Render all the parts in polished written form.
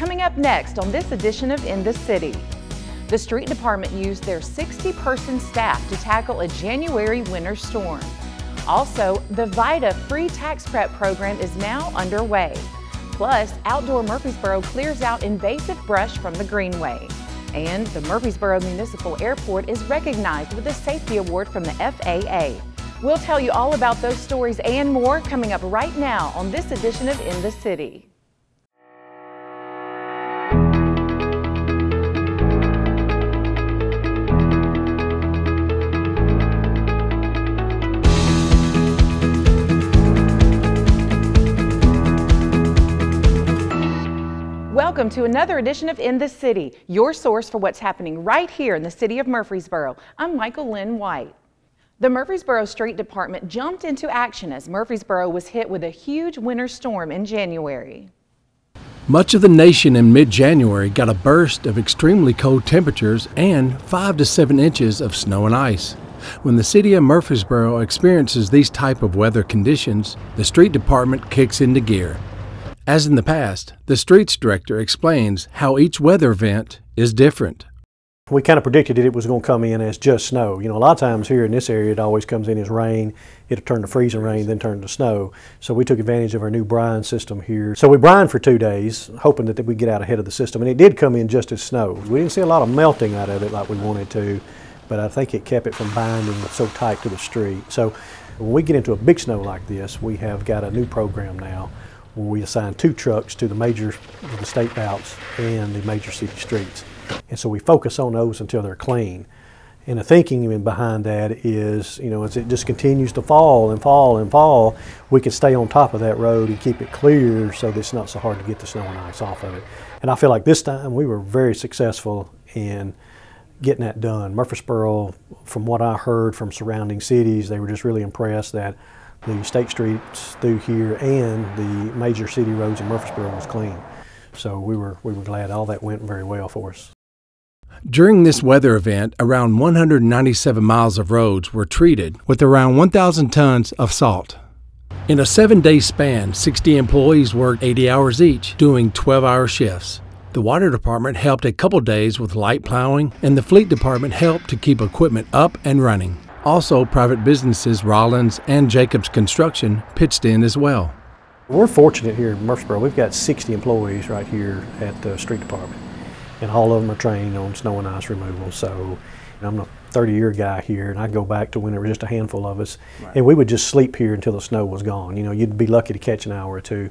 Coming up next on this edition of In the City. The street department used their 60-person staff to tackle a January winter storm. Also, the VITA free tax prep program is now underway. Plus, Outdoor Murfreesboro clears out invasive brush from the greenway. And the Murfreesboro Municipal Airport is recognized with a safety award from the FAA. We'll tell you all about those stories and more coming up right now on this edition of In the City. Welcome to another edition of In the City, your source for what's happening right here in the city of Murfreesboro. I'm Michael Linn White. The Murfreesboro Street Department jumped into action as Murfreesboro was hit with a huge winter storm in January. Much of the nation in mid-January got a burst of extremely cold temperatures and 5 to 7 inches of snow and ice. When the city of Murfreesboro experiences these type of weather conditions, the street department kicks into gear. As in the past, the streets director explains how each weather event is different. We kind of predicted it was going to come in as just snow. You know, a lot of times here in this area it always comes in as rain. It'll turn to freezing rain, then turn to snow. So we took advantage of our new brine system here. So we brined for 2 days, hoping that we'd get out ahead of the system. And it did come in just as snow. We didn't see a lot of melting out of it like we wanted to, but I think it kept it from binding so tight to the street. So when we get into a big snow like this, we have got a new program now where we assign 2 trucks to the state routes and the major city streets. And so we focus on those until they're clean. And the thinking behind that is, you know, as it just continues to fall and fall and fall, we can stay on top of that road and keep it clear so that it's not so hard to get the snow and ice off of it. And I feel like this time we were very successful in getting that done. Murfreesboro, from what I heard from surrounding cities, they were just really impressed that the state streets through here and the major city roads in Murfreesboro was clean. So we were glad all that went very well for us. During this weather event, around 197 miles of roads were treated with around 1,000 tons of salt. In a 7-day span, 60 employees worked 80 hours each, doing 12-hour shifts. The water department helped a couple days with light plowing, and the fleet department helped to keep equipment up and running. Also, private businesses Rollins and Jacobs Construction pitched in as well. We're fortunate here in Murfreesboro. We've got 60 employees right here at the street department, and all of them are trained on snow and ice removal. So I'm a 30-year guy here, and I go back to when there were just a handful of us, right. And we would just sleep here until the snow was gone. You know, you'd be lucky to catch an hour or two.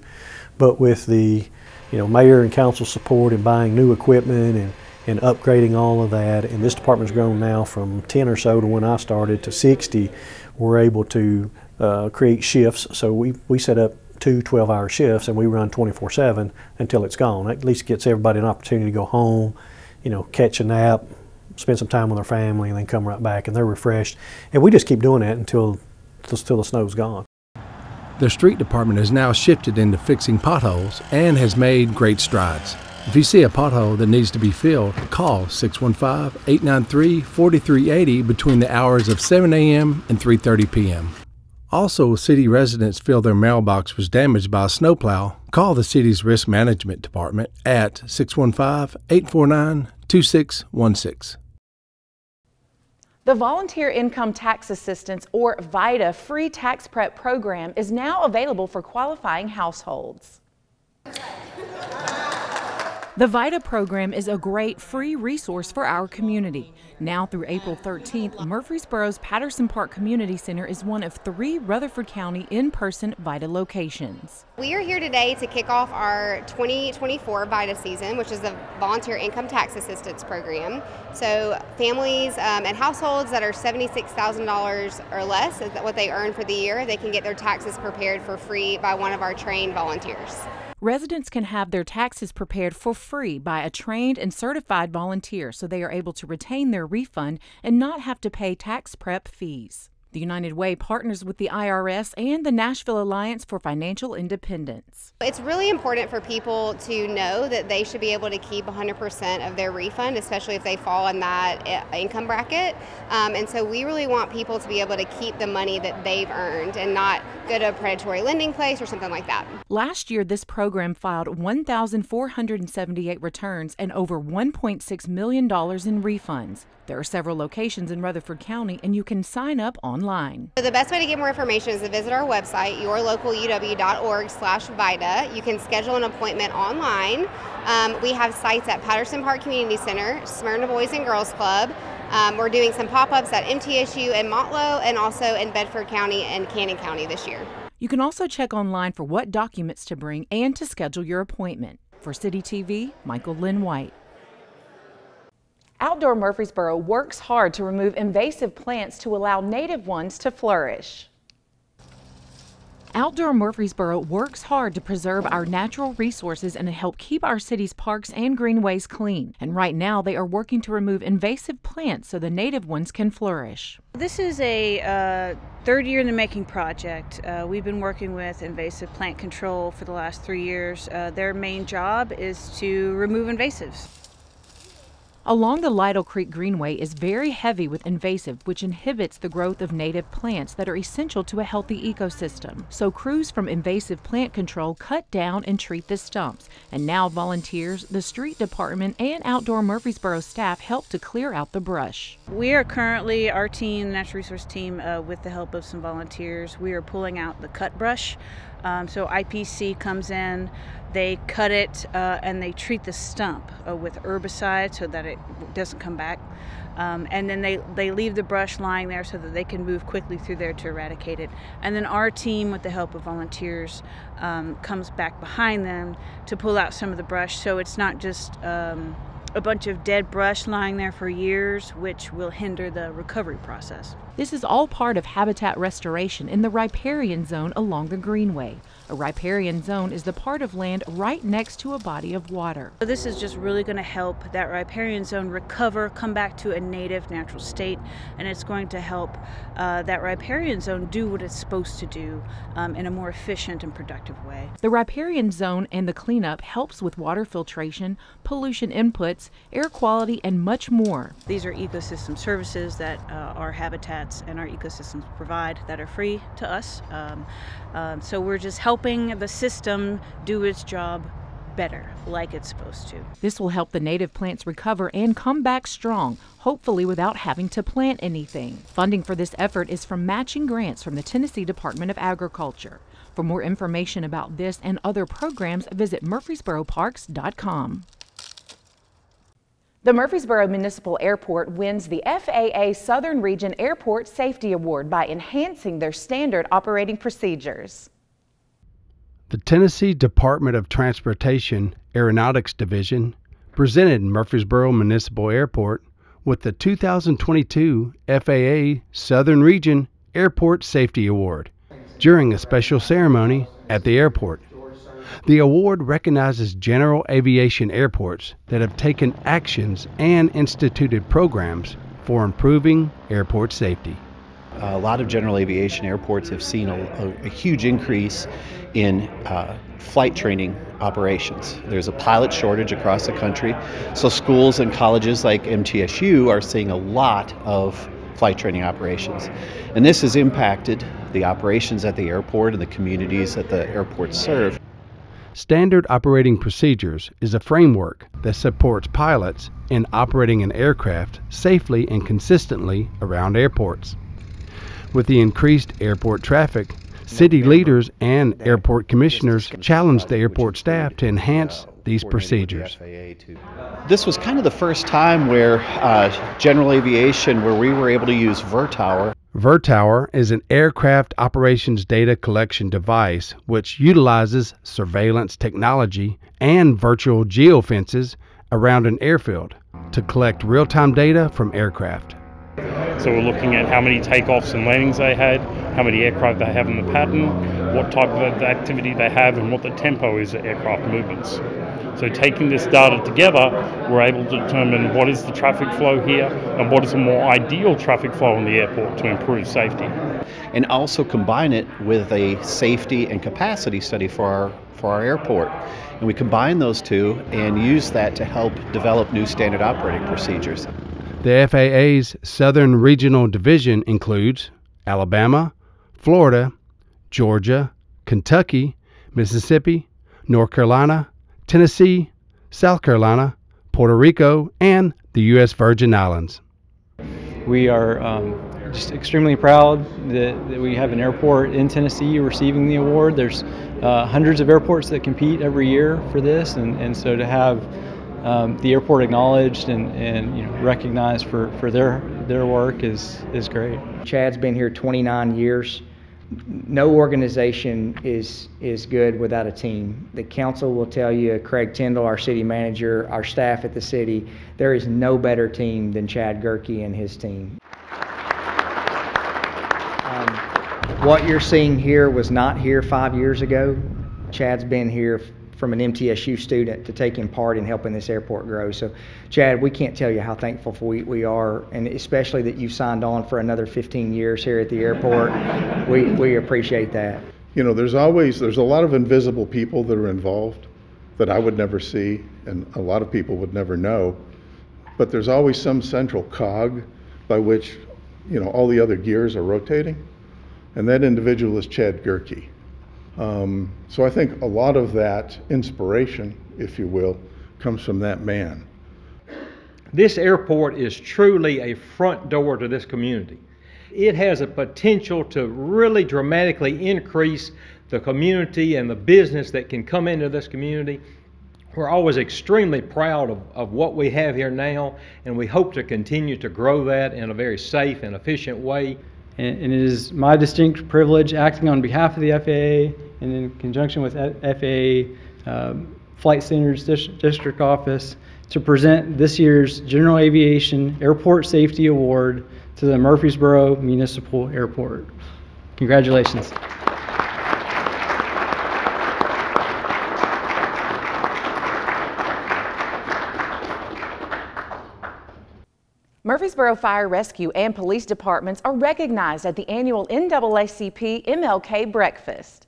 But with the, mayor and council support and buying new equipment and upgrading all of that, and this department's grown now from 10 or so to when I started to 60, we're able to create shifts. So we set up 2 12-hour shifts, and we run 24/7 until it's gone. That at least gets everybody an opportunity to go home, catch a nap, spend some time with their family, and then come right back, and they're refreshed. And we just keep doing that until the snow's gone. The street department has now shifted into fixing potholes and has made great strides. If you see a pothole that needs to be filled, call 615-893-4380 between the hours of 7 a.m. and 3:30 p.m. Also, city residents feel their mailbox was damaged by a snowplow. Call the city's risk management department at 615-849-2616. The Volunteer Income Tax Assistance, or VITA, free tax prep program is now available for qualifying households. The VITA program is a great free resource for our community. Now through April 13th, Murfreesboro's Patterson Park Community Center is one of 3 Rutherford County in-person VITA locations. We are here today to kick off our 2024 VITA season, which is the Volunteer Income Tax Assistance Program. So families and households that are $76,000 or less, is what they earn for the year, they can get their taxes prepared for free by one of our trained volunteers. Residents can have their taxes prepared for free by a trained and certified volunteer, so they are able to retain their refund and not have to pay tax prep fees. The United Way partners with the IRS and the Nashville Alliance for Financial Independence. It's really important for people to know that they should be able to keep 100% of their refund, especially if they fall in that income bracket. And so we really want people to be able to keep the money that they've earned and not go to a predatory lending place or something like that. Last year, this program filed 1,478 returns and over $1.6 million in refunds. There are several locations in Rutherford County, and you can sign up online. So the best way to get more information is to visit our website, yourlocaluw.org/VITA. You can schedule an appointment online. We have sites at Patterson Park Community Center, Smyrna Boys and Girls Club. We're doing some pop-ups at MTSU and Montlow, and also in Bedford County and Cannon County this year. You can also check online for what documents to bring and to schedule your appointment. For CityTV, Michael Linn White. Outdoor Murfreesboro works hard to remove invasive plants to allow native ones to flourish. Outdoor Murfreesboro works hard to preserve our natural resources and to help keep our city's parks and greenways clean. And right now they are working to remove invasive plants so the native ones can flourish. This is a third year in the making project. We've been working with Invasive Plant Control for the last 3 years. Their main job is to remove invasives. Along the Lytle Creek Greenway is very heavy with invasive, which inhibits the growth of native plants that are essential to a healthy ecosystem. So crews from Invasive Plant Control cut down and treat the stumps. And now volunteers, the street department, and Outdoor Murfreesboro staff help to clear out the brush. We are currently, our team, Natural Resource Team, with the help of some volunteers, we are pulling out the cut brush. So IPC comes in, they cut it, and they treat the stump with herbicide so that it doesn't come back. And then they leave the brush lying there so that they can move quickly through there to eradicate it. And then our team, with the help of volunteers, comes back behind them to pull out some of the brush, so it's not just a bunch of dead brush lying there for years, which will hinder the recovery process. This is all part of habitat restoration in the riparian zone along the Greenway. A riparian zone is the part of land right next to a body of water. So this is just really going to help that riparian zone recover, come back to a native natural state, and it's going to help that riparian zone do what it's supposed to do in a more efficient and productive way. The riparian zone and the cleanup helps with water filtration, pollution inputs, air quality, and much more. These are ecosystem services that our habitats and our ecosystems provide that are free to us. So we're just helping the system do its job better, like it's supposed to. This will help the native plants recover and come back strong, hopefully without having to plant anything. Funding for this effort is from matching grants from the Tennessee Department of Agriculture. For more information about this and other programs, visit murfreesboroparks.com. The Murfreesboro Municipal Airport wins the FAA Southern Region Airport Safety Award by enhancing their standard operating procedures. The Tennessee Department of Transportation Aeronautics Division presented Murfreesboro Municipal Airport with the 2022 FAA Southern Region Airport Safety Award during a special ceremony at the airport. The award recognizes general aviation airports that have taken actions and instituted programs for improving airport safety. A lot of general aviation airports have seen a huge increase in flight training operations. There's a pilot shortage across the country, so schools and colleges like MTSU are seeing a lot of flight training operations. And this has impacted the operations at the airport and the communities that the airports serve. Standard Operating Procedures is a framework that supports pilots in operating an aircraft safely and consistently around airports. With the increased airport traffic, city leaders and airport commissioners challenged the airport staff to enhance these procedures. This was kind of the first time where general aviation, where we were able to use VITA. VITA is an aircraft operations data collection device which utilizes surveillance technology and virtual geofences around an airfield to collect real-time data from aircraft. So we're looking at how many takeoffs and landings they had, how many aircraft they have in the pattern, what type of activity they have and what the tempo is of aircraft movements. So taking this data together, we're able to determine what is the traffic flow here and what is a more ideal traffic flow in the airport to improve safety. And also combine it with a safety and capacity study for our airport. And we combine those two and use that to help develop new standard operating procedures. The FAA's Southern Regional Division includes Alabama, Florida, Georgia, Kentucky, Mississippi, North Carolina, Tennessee, South Carolina, Puerto Rico, and the U.S. Virgin Islands. We are just extremely proud that we have an airport in Tennessee receiving the award. There's hundreds of airports that compete every year for this, and so to have the airport acknowledged and recognized for their work is great. Chad's been here 29 years. No organization is good without a team. The council will tell you, Craig Tyndall, our city manager, our staff at the city, there is no better team than Chad Gerke and his team. What you're seeing here was not here 5 years ago. Chad's been here from an MTSU student to taking part in helping this airport grow. So, Chad, we can't tell you how thankful we are, and especially that you've signed on for another 15 years here at the airport. We appreciate that. You know, there's a lot of invisible people that are involved that I would never see, and a lot of people would never know, but there's always some central cog by which, all the other gears are rotating, and that individual is Chad Gerke. So I think a lot of that inspiration, if you will, comes from that man. This airport is truly a front door to this community. It has a potential to really dramatically increase the community and the business that can come into this community. We're always extremely proud of what we have here now, and we hope to continue to grow that in a very safe and efficient way. And it is my distinct privilege, acting on behalf of the FAA and in conjunction with FAA Flight Standards District Office, to present this year's General Aviation Airport Safety Award to the Murfreesboro Municipal Airport. Congratulations. Murfreesboro Fire Rescue and Police Departments are recognized at the annual NAACP MLK Breakfast.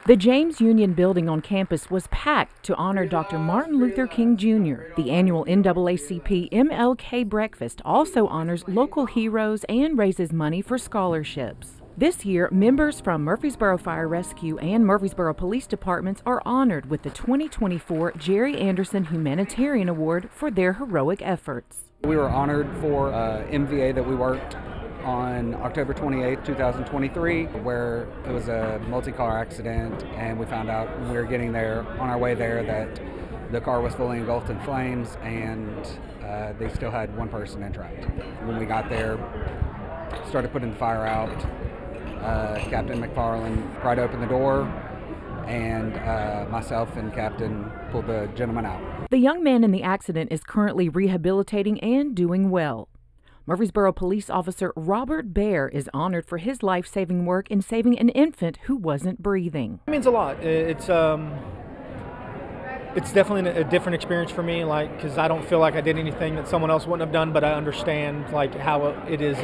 The James Union building on campus was packed to honor Dr. Martin Luther King Jr. The annual NAACP MLK Breakfast also honors local heroes and raises money for scholarships. This year, members from Murfreesboro Fire Rescue and Murfreesboro Police Departments are honored with the 2024 Jerry Anderson Humanitarian Award for their heroic efforts. We were honored for MVA that we worked on October 28, 2023, where it was a multi-car accident, and we found out when we were getting there, on our way there, that the car was fully engulfed in flames, and they still had one person entrapped. When we got there, started putting the fire out, Captain McFarland pried open the door, and myself and Captain pulled the gentleman out. The young man in the accident is currently rehabilitating and doing well. Murfreesboro Police Officer Robert Baer is honored for his life-saving work in saving an infant who wasn't breathing. It means a lot. It's definitely a different experience for me, because I don't feel like I did anything that someone else wouldn't have done, but I understand how it is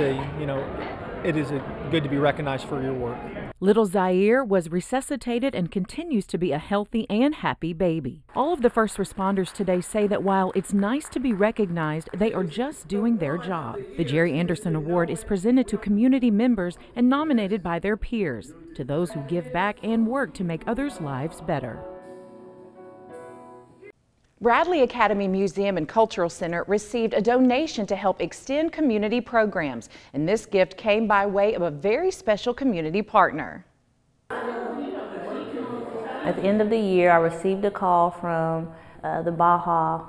good to be recognized for your work. Little Zaire was resuscitated and continues to be a healthy and happy baby. All of the first responders today say that while it's nice to be recognized, they are just doing their job. The Jerry Anderson Award is presented to community members and nominated by their peers, to those who give back and work to make others' lives better. Bradley Academy Museum and Cultural Center received a donation to help extend community programs, and this gift came by way of a very special community partner. At the end of the year, I received a call from the Baja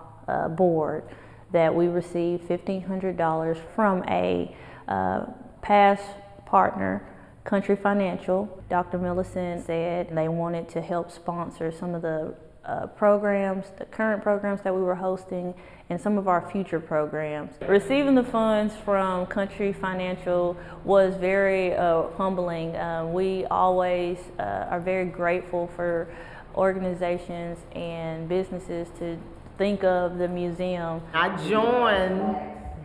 board that we received $1,500 from a past partner, Country Financial. Dr. Millicent said they wanted to help sponsor some of the programs, the current programs that we were hosting, and some of our future programs. Receiving the funds from Country Financial was very humbling. We always are very grateful for organizations and businesses to think of the museum. I joined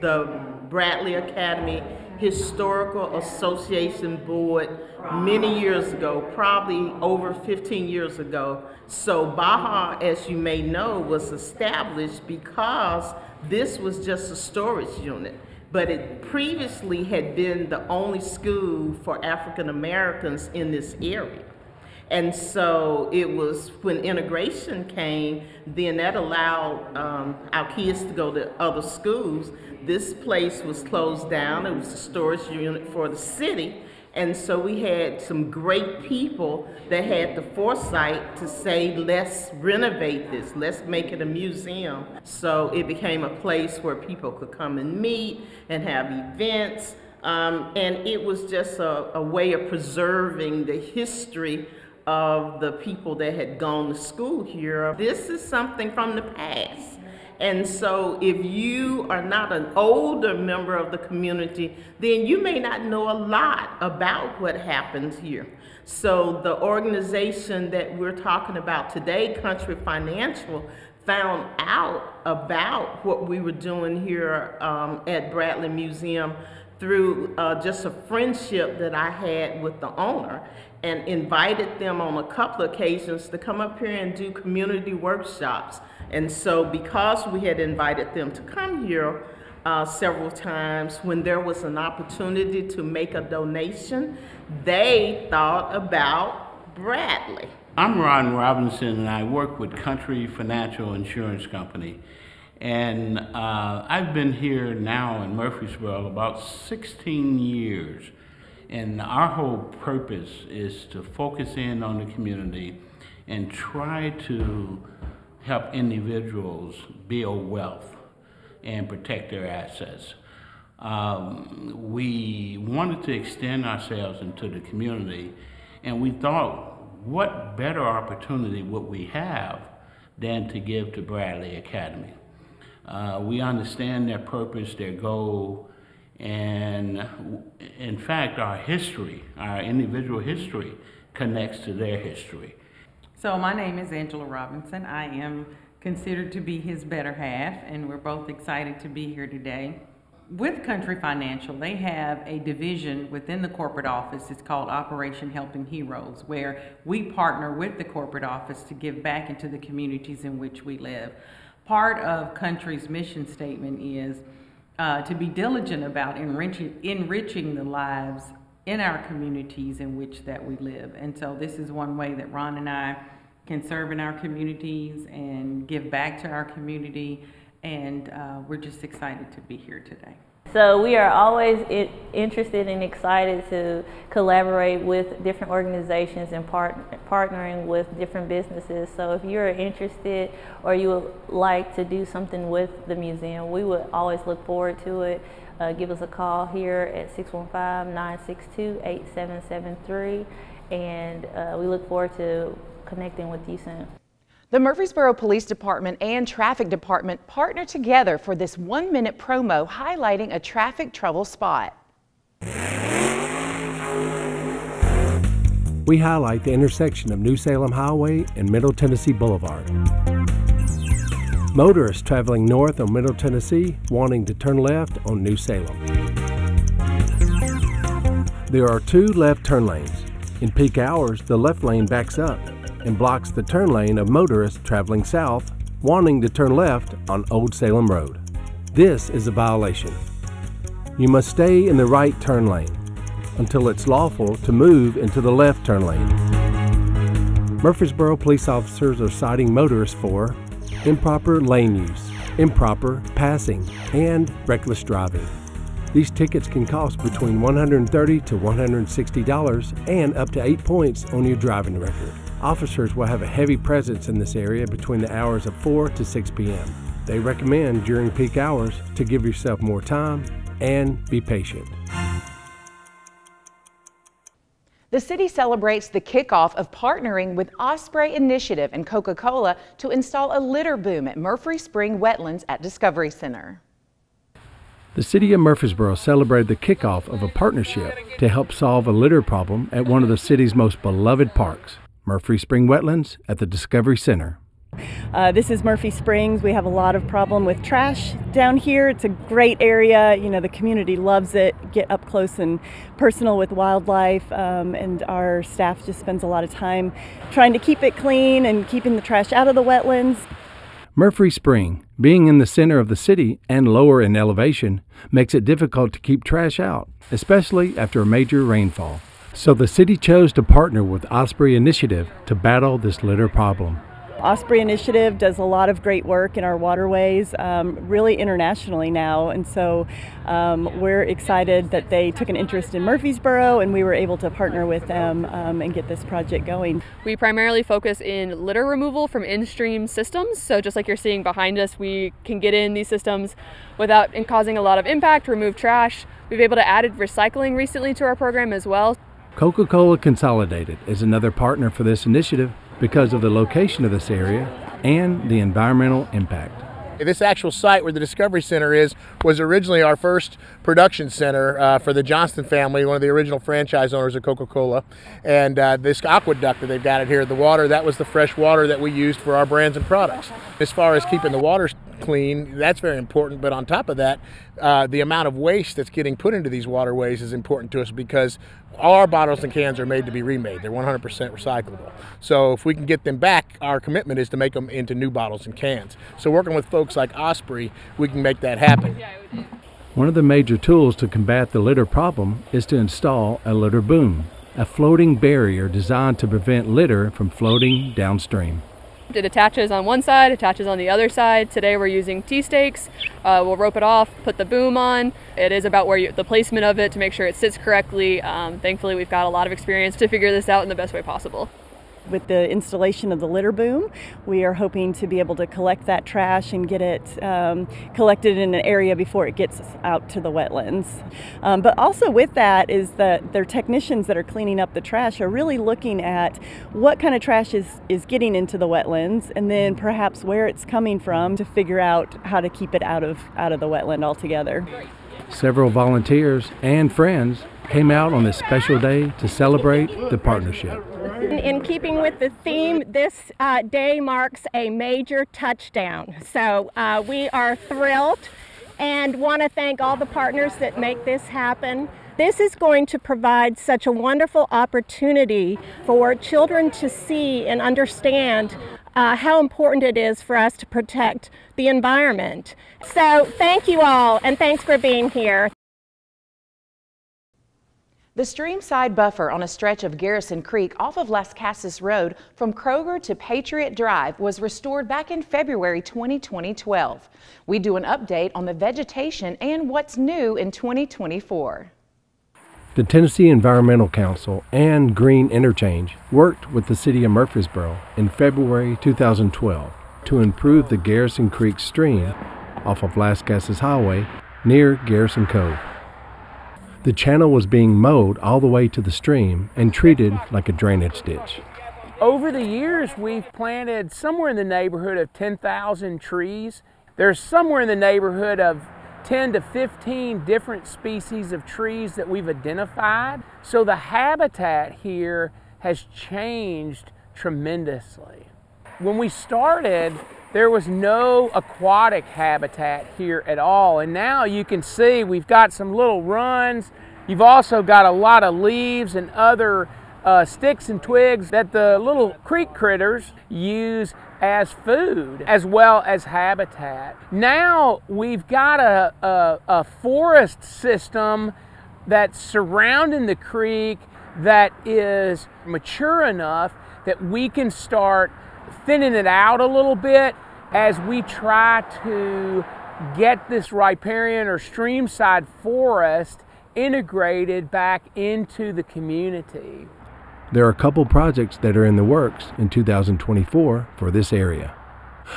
the Bradley Academy Historical Association Board many years ago, probably over 15 years ago. So Baja, as you may know, was established because this was just a storage unit, but it previously had been the only school for African Americans in this area. And so it was when integration came, then that allowed our kids to go to other schools. This place was closed down. It was a storage unit for the city. And so we had some great people that had the foresight to say, let's renovate this, let's make it a museum. So it became a place where people could come and meet and have events. And it was just a way of preserving the history of the people that had gone to school here. This is something from the past. And so if you are not an older member of the community, then you may not know a lot about what happens here. So the organization that we're talking about today, Country Financial, found out about what we were doing here at Bradley Museum through just a friendship that I had with the owner, and invited them on a couple of occasions to come up here and do community workshops. And so because we had invited them to come here several times, when there was an opportunity to make a donation, they thought about Bradley. I'm Ron Robinson, and I work with Country Financial Insurance Company. And I've been here now in Murfreesboro about 16 years. And our whole purpose is to focus in on the community and try to help individuals build wealth and protect their assets. We wanted to extend ourselves into the community, and we thought, what better opportunity would we have than to give to Bradley Academy? We understand their purpose, their goal, and in fact, our history, our individual history, connects to their history. So my name is Angela Robinson. I am considered to be his better half, and we're both excited to be here today. With Country Financial, they have a division within the corporate office. It's called Operation Helping Heroes, where we partner with the corporate office to give back into the communities in which we live. Part of Country's mission statement is to be diligent about enriching the lives in our communities in which that we live. And so this is one way that Ron and I can serve in our communities and give back to our community, and we're just excited to be here today. So we are always interested and excited to collaborate with different organizations and partnering with different businesses. So if you're interested or you would like to do something with the museum, we would always look forward to it. Give us a call here at 615-962-8773, and we look forward to connecting with you soon. The Murfreesboro Police Department and Traffic Department partner together for this 1-minute promo highlighting a traffic trouble spot. We highlight the intersection of New Salem Highway and Middle Tennessee Boulevard. Motorists traveling north on Middle Tennessee wanting to turn left on New Salem. There are 2 left turn lanes. In peak hours, the left lane backs up and blocks the turn lane of motorists traveling south wanting to turn left on Old Salem Road. This is a violation. You must stay in the right turn lane until it's lawful to move into the left turn lane. Murfreesboro police officers are citing motorists for improper lane use, improper passing, and reckless driving. These tickets can cost between $130 to $160 and up to 8 points on your driving record. Officers will have a heavy presence in this area between the hours of 4 to 6 p.m. They recommend during peak hours to give yourself more time and be patient. The city celebrates the kickoff of partnering with Osprey Initiative and Coca-Cola to install a litter boom at Murfreesboro Wetlands at Discovery Center. The city of Murfreesboro celebrated the kickoff of a partnership to help solve a litter problem at one of the city's most beloved parks, Murfreesboro Wetlands at the Discovery Center. This is Murphy Springs. We have a lot of problem with trash down here. It's a great area. You know, the community loves it. Get up close and personal with wildlife, and our staff just spends a lot of time trying to keep it clean and keeping the trash out of the wetlands. Murfreesboro, being in the center of the city and lower in elevation, makes it difficult to keep trash out, especially after a major rainfall. So the city chose to partner with Osprey Initiative to battle this litter problem. Osprey Initiative does a lot of great work in our waterways, really internationally now, and so we're excited that they took an interest in Murfreesboro and we were able to partner with them and get this project going. We primarily focus in litter removal from in-stream systems, so just like you're seeing behind us, we can get in these systems without causing a lot of impact, remove trash. We've been able to add recycling recently to our program as well. Coca-Cola Consolidated is another partner for this initiative because of the location of this area and the environmental impact. This actual site where the Discovery Center is was originally our first production center for the Johnston family, one of the original franchise owners of Coca-Cola. And this aqueduct that they've got here, the water, that was the fresh water that we used for our brands and products. As far as keeping the water clean, that's very important, but on top of that, the amount of waste that's getting put into these waterways is important to us because all our bottles and cans are made to be remade. They're 100% recyclable. So if we can get them back, our commitment is to make them into new bottles and cans. So working with folks like Osprey, we can make that happen. One of the major tools to combat the litter problem is to install a litter boom, a floating barrier designed to prevent litter from floating downstream. It attaches on one side, attaches on the other side. Today we're using T-stakes. We'll rope it off, put the boom on. It is about the placement of it to make sure it sits correctly. Thankfully, we've got a lot of experience to figure this out in the best way possible. With the installation of the litter boom, we are hoping to be able to collect that trash and get it collected in an area before it gets out to the wetlands. But also with that is that their technicians that are cleaning up the trash are really looking at what kind of trash is getting into the wetlands and then perhaps where it's coming from to figure out how to keep it out of the wetland altogether. Several volunteers and friends came out on this special day to celebrate the partnership. In keeping with the theme, this day marks a major touchdown. So we are thrilled and want to thank all the partners that make this happen. This is going to provide such a wonderful opportunity for children to see and understand how important it is for us to protect the environment. So thank you all, and thanks for being here. The streamside buffer on a stretch of Garrison Creek off of Las Casas Road from Kroger to Patriot Drive was restored back in February 2012. We do an update on the vegetation and what's new in 2024. The Tennessee Environmental Council and Green Interchange worked with the city of Murfreesboro in February 2012 to improve the Garrison Creek stream off of Las Casas Highway near Garrison Cove. The channel was being mowed all the way to the stream and treated like a drainage ditch. Over the years, we've planted somewhere in the neighborhood of 10,000 trees. There's somewhere in the neighborhood of 10 to 15 different species of trees that we've identified. So the habitat here has changed tremendously. When we started, there was no aquatic habitat here at all, and now you can see we've got some little runs. You've also got a lot of leaves and other sticks and twigs that the little creek critters use as food as well as habitat. Now we've got a forest system that's surrounding the creek that is mature enough that we can start thinning it out a little bit as we try to get this riparian or streamside forest integrated back into the community. There are a couple projects that are in the works in 2024 for this area.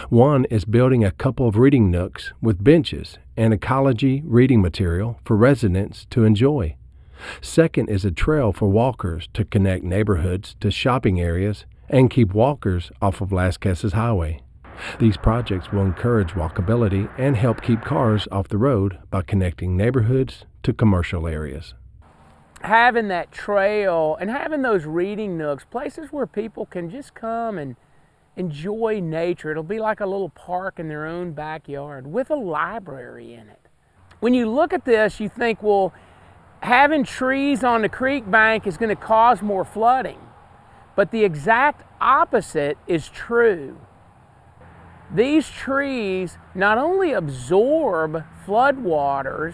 One is building a couple of reading nooks with benches and ecology reading material for residents to enjoy. Second is a trail for walkers to connect neighborhoods to shopping areas and keep walkers off of Las Casas Highway. These projects will encourage walkability and help keep cars off the road by connecting neighborhoods to commercial areas. Having that trail and having those reading nooks, places where people can just come and enjoy nature. It'll be like a little park in their own backyard with a library in it. When you look at this, you think, well, having trees on the creek bank is going to cause more flooding. But the exact opposite is true. These trees not only absorb floodwaters,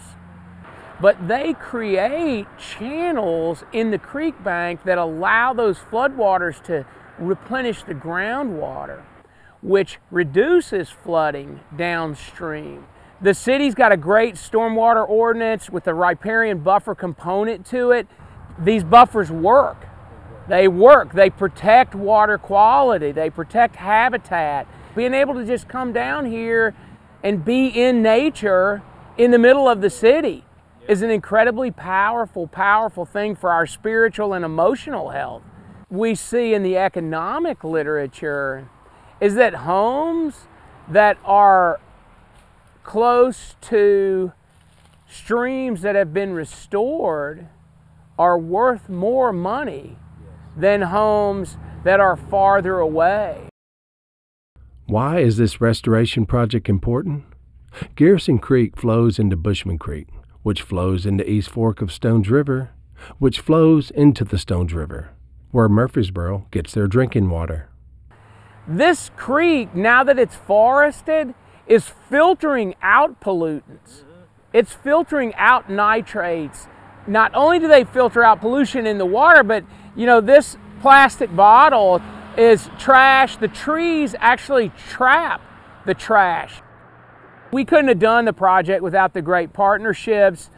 but they create channels in the creek bank that allow those floodwaters to replenish the groundwater, which reduces flooding downstream. The city's got a great stormwater ordinance with a riparian buffer component to it. These buffers work. They work. They protect water quality. They protect habitat. Being able to just come down here and be in nature in the middle of the city is an incredibly powerful, powerful thing for our spiritual and emotional health. We see in the economic literature is that homes that are close to streams that have been restored are worth more money than homes that are farther away. Why is this restoration project important? Garrison Creek flows into Bushman Creek, which flows into East Fork of Stones River, which flows into the Stones River, where Murfreesboro gets their drinking water. This creek, now that it's forested, is filtering out pollutants. It's filtering out nitrates. Not only do they filter out pollution in the water, but you know, this plastic bottle is trash. The trees actually trap the trash. We couldn't have done the project without the great partnerships,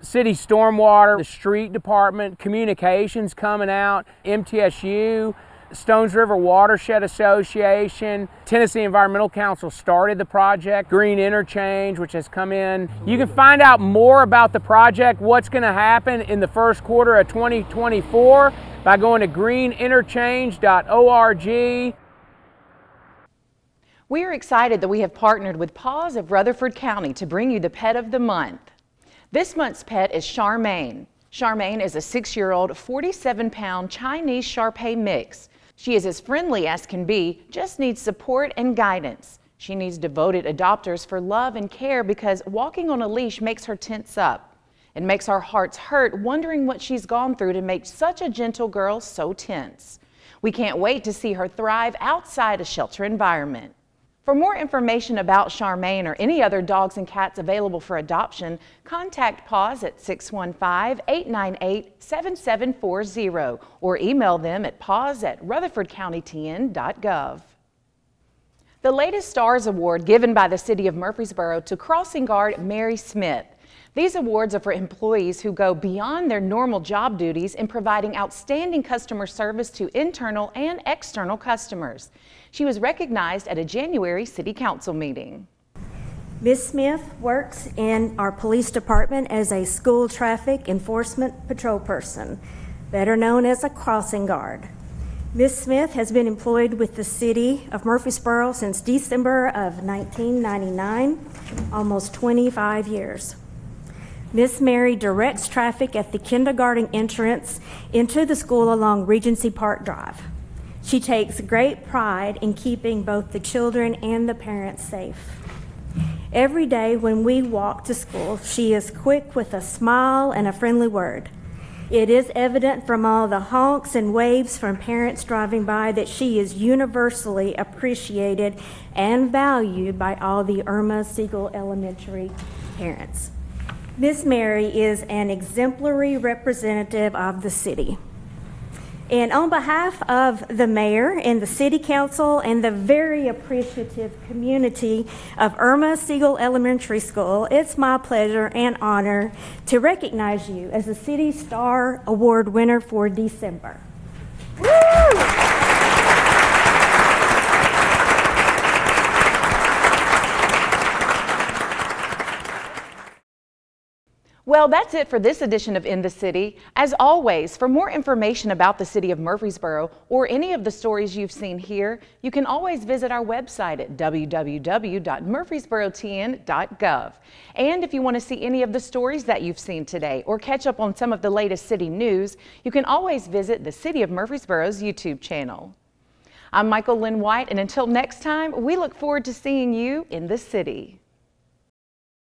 City Stormwater, the Street Department, Communications coming out, MTSU, Stones River Watershed Association, Tennessee Environmental Council started the project, Green Interchange, which has come in. You can find out more about the project, what's going to happen in the first quarter of 2024 by going to greeninterchange.org. We are excited that we have partnered with PAWS of Rutherford County to bring you the pet of the month. This month's pet is Charmaine. Charmaine is a 6-year-old, 47-pound Chinese Shar-Pei mix. She is as friendly as can be, just needs support and guidance. She needs devoted adopters for love and care because walking on a leash makes her tense up. It makes our hearts hurt wondering what she's gone through to make such a gentle girl so tense. We can't wait to see her thrive outside a shelter environment. For more information about Charmaine or any other dogs and cats available for adoption, contact PAWS at 615-898-7740 or email them at paws@rutherfordcountytn.gov. The latest STARS Award given by the City of Murfreesboro to Crossing Guard Mary Smith. These awards are for employees who go beyond their normal job duties in providing outstanding customer service to internal and external customers. She was recognized at a January City Council meeting. Ms. Smith works in our police department as a school traffic enforcement patrol person, better known as a crossing guard. Ms. Smith has been employed with the City of Murfreesboro since December of 1999, almost 25 years. Miss Mary directs traffic at the kindergarten entrance into the school along Regency Park Drive. She takes great pride in keeping both the children and the parents safe. Every day when we walk to school, she is quick with a smile and a friendly word. It is evident from all the honks and waves from parents driving by that she is universally appreciated and valued by all the Irma Siegel Elementary parents. Miss Mary is an exemplary representative of the city. And on behalf of the mayor and the city council and the very appreciative community of Irma Siegel Elementary School, it's my pleasure and honor to recognize you as the City Star Award winner for December. Woo! Well, that's it for this edition of In the City. As always, for more information about the city of Murfreesboro or any of the stories you've seen here, you can always visit our website at www.murfreesborotn.gov. And if you want to see any of the stories that you've seen today or catch up on some of the latest city news, you can always visit the City of Murfreesboro's YouTube channel. I'm Michael Linn White, and until next time, we look forward to seeing you in the city.